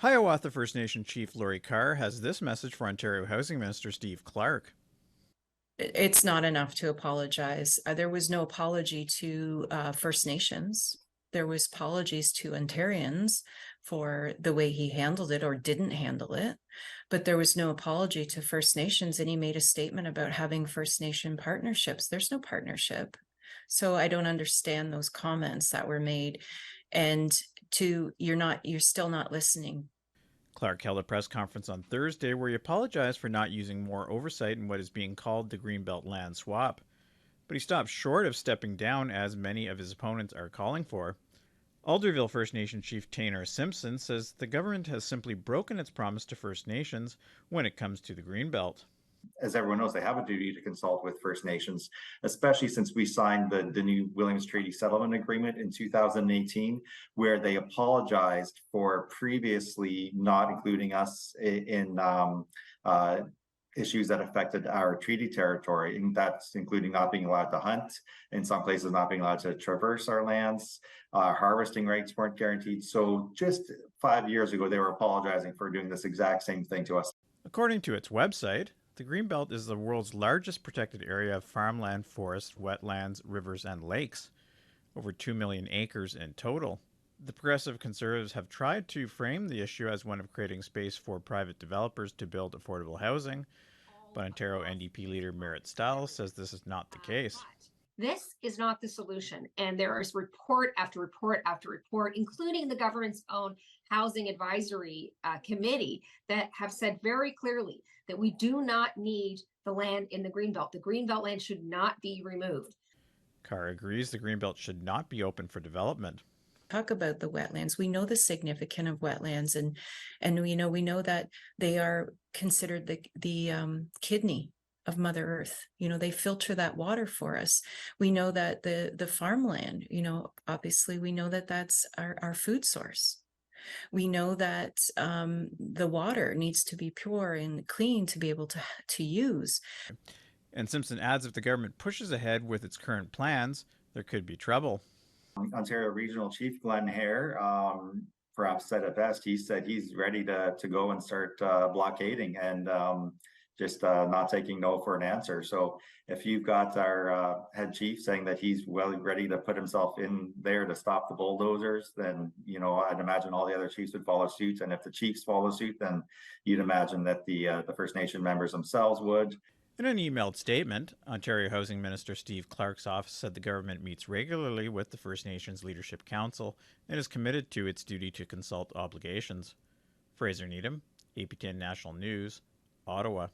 Hiawatha First Nation Chief Laurie Carr has this message for Ontario Housing Minister Steve Clark. It's not enough to apologize. There was no apology to First Nations. There was apologies to Ontarians for the way he handled it or didn't handle it, but there was no apology to First Nations. And he made a statement about having First Nation partnerships. There's no partnership. So I don't understand those comments that were made. And you're still not listening. Clark held a press conference on Thursday where he apologized for not using more oversight in what is being called the Greenbelt land swap. But he stopped short of stepping down, as many of his opponents are calling for. Alderville First Nation Chief Tainer Simpson says the government has simply broken its promise to First Nations when it comes to the Greenbelt. As everyone knows, they have a duty to consult with First Nations, especially since we signed the new Williams Treaty Settlement Agreement in 2018, where they apologized for previously not including us in issues that affected our treaty territory, and that's including not being allowed to hunt, in some places not being allowed to traverse our lands, harvesting rights weren't guaranteed. So just 5 years ago, they were apologizing for doing this exact same thing to us. According to its website, the Greenbelt is the world's largest protected area of farmland, forests, wetlands, rivers, and lakes, over 2 million acres in total. The progressive conservatives have tried to frame the issue as one of creating space for private developers to build affordable housing, but Ontario NDP leader Merritt Stiles says this is not the case. This is not the solution. And there is report after report after report, including the government's own housing advisory committee, that have said very clearly that we do not need the land in the Greenbelt. The Greenbelt land should not be removed. Carr agrees the Greenbelt should not be open for development. Talk about the wetlands. We know the significance of wetlands, and we know that they are considered the kidney of Mother Earth. They filter that water for us. We know that the farmland, obviously we know that that's our food source. We know that the water needs to be pure and clean to be able to use. And Simpson adds if the government pushes ahead with its current plans, there could be trouble. Ontario Regional Chief Glenn Hare perhaps said it best. He said he's ready to go and start blockading and just not taking no for an answer. So if you've got our head chief saying that he's well ready to put himself in there to stop the bulldozers, then I'd imagine all the other chiefs would follow suit. And if the chiefs follow suit, then you'd imagine that the First Nation members themselves would. In an emailed statement, Ontario Housing Minister Steve Clark's office said the government meets regularly with the First Nations Leadership Council and is committed to its duty to consult obligations. Fraser Needham, APTN National News, Ottawa.